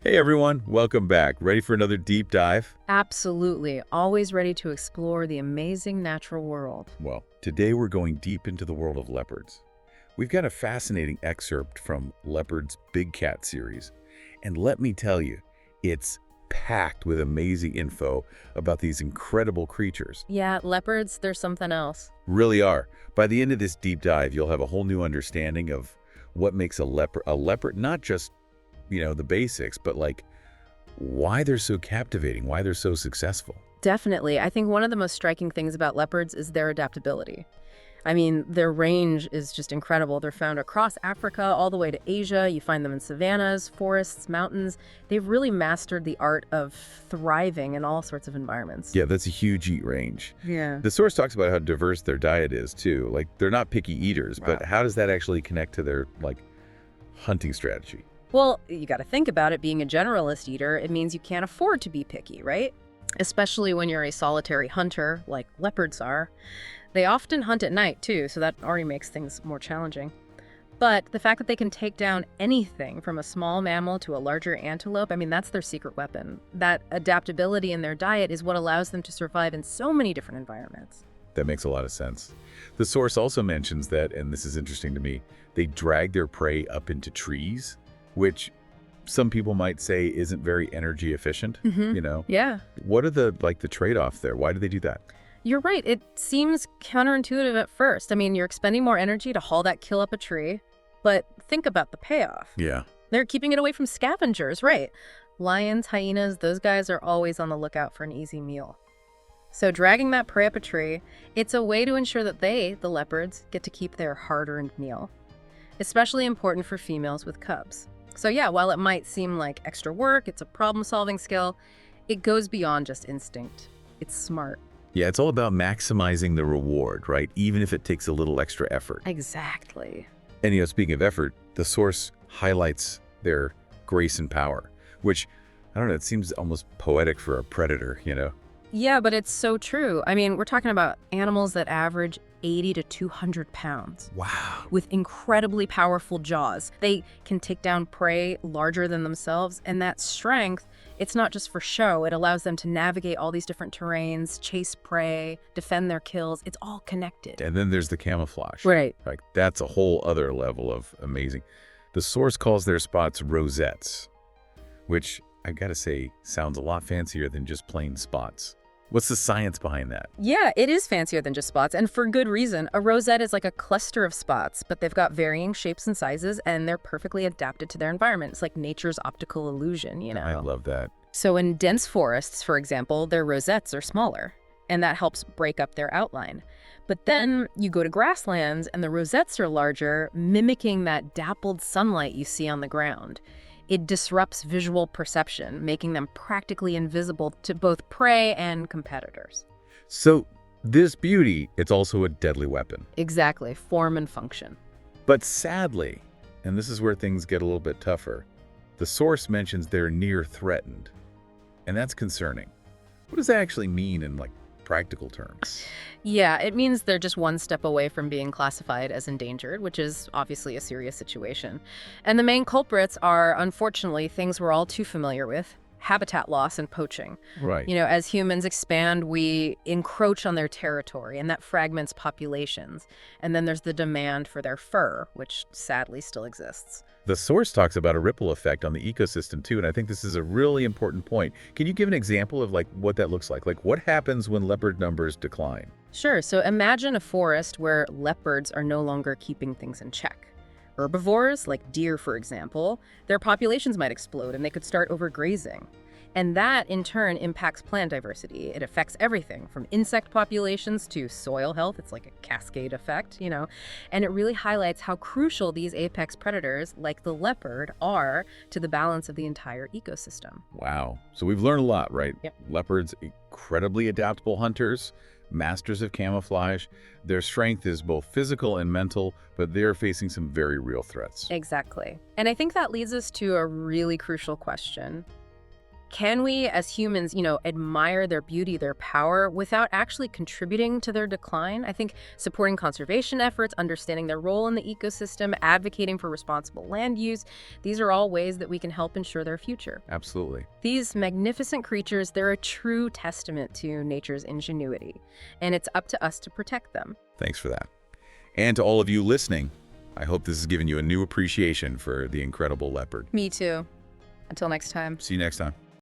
Hey everyone, welcome back. Ready for another deep dive? Absolutely. Always ready to explore the amazing natural world. Well, today we're going deep into the world of leopards. We've got a fascinating excerpt from Leopard's Big Cat series. And let me tell you, it's packed with amazing info about these incredible creatures. Yeah, leopards, they're something else. Really are. By the end of this deep dive, you'll have a whole new understanding of what makes a leopard, not just, the basics, but like why they're so captivating, why they're so successful. Definitely. I think one of the most striking things about leopards is their adaptability. I mean, their range is just incredible. They're found across Africa, all the way to Asia. You find them in savannas, forests, mountains. They've really mastered the art of thriving in all sorts of environments. Yeah, that's a huge eat range. Yeah. The source talks about how diverse their diet is too. Like they're not picky eaters, but how does that actually connect to their hunting strategy? Well, you got to think about it. Being a generalist eater, it means you can't afford to be picky, right? Especially when you're a solitary hunter, like leopards are. They often hunt at night, too, so that already makes things more challenging. But the fact that they can take down anything from a small mammal to a larger antelope, I mean, that's their secret weapon. That adaptability in their diet is what allows them to survive in so many different environments. That makes a lot of sense. The source also mentions that, and this is interesting to me, they drag their prey up into trees, which some people might say isn't very energy efficient, Yeah. What are the trade-off there? Why do they do that? You're right. It seems counterintuitive at first. I mean, you're expending more energy to haul that kill up a tree, but think about the payoff. Yeah. They're keeping it away from scavengers, right? Lions, hyenas, those guys are always on the lookout for an easy meal. So dragging that prey up a tree, it's a way to ensure that they, the leopards, get to keep their hard-earned meal. Especially important for females with cubs. So yeah, while it might seem like extra work, it's a problem-solving skill, it goes beyond just instinct. It's smart. Yeah, it's all about maximizing the reward, right? Even if it takes a little extra effort. Exactly. And speaking of effort, the source highlights their grace and power, which, I don't know, it seems almost poetic for a predator, Yeah, but it's so true. I mean, we're talking about animals that average 80 to 200 pounds. Wow. With incredibly powerful jaws. They can take down prey larger than themselves, and that strength, it's not just for show. It allows them to navigate all these different terrains, chase prey, defend their kills. It's all connected. And then there's the camouflage. Right. Like, that's a whole other level of amazing. The source calls their spots rosettes, which I gotta say sounds a lot fancier than just plain spots. What's the science behind that? Yeah, it is fancier than just spots, and for good reason. A rosette is like a cluster of spots, but they've got varying shapes and sizes, and they're perfectly adapted to their environment. It's like nature's optical illusion, I love that. So in dense forests, for example, their rosettes are smaller, and that helps break up their outline. But then you go to grasslands, and the rosettes are larger, mimicking that dappled sunlight you see on the ground. It disrupts visual perception, making them practically invisible to both prey and competitors. So this beauty, it's also a deadly weapon. Exactly, form and function. But sadly, and this is where things get a little bit tougher, the source mentions they're near threatened. And that's concerning. What does that actually mean in practical terms? Yeah, it means they're just one step away from being classified as endangered, which is obviously a serious situation. And the main culprits are, unfortunately, things we're all too familiar with: habitat loss and poaching. Right. As humans expand, we encroach on their territory, and that fragments populations. And then there's the demand for their fur, which sadly still exists. The source talks about a ripple effect on the ecosystem too, and I think this is a really important point. Can you give an example of what that looks like? What happens when leopard numbers decline? Sure, so imagine a forest where leopards are no longer keeping things in check. Herbivores, like deer for example, their populations might explode and they could start overgrazing. And that, in turn, impacts plant diversity. It affects everything from insect populations to soil health. It's like a cascade effect, And it really highlights how crucial these apex predators, like the leopard, are to the balance of the entire ecosystem. Wow. So we've learned a lot, right? Yep. Leopards, incredibly adaptable hunters, masters of camouflage. Their strength is both physical and mental, but they're facing some very real threats. Exactly. And I think that leads us to a really crucial question. Can we, as humans, admire their beauty, their power, without actually contributing to their decline? I think supporting conservation efforts, understanding their role in the ecosystem, advocating for responsible land use, these are all ways that we can help ensure their future. Absolutely. These magnificent creatures, they're a true testament to nature's ingenuity, and it's up to us to protect them. Thanks for that. And to all of you listening, I hope this has given you a new appreciation for the incredible leopard. Me too. Until next time. See you next time.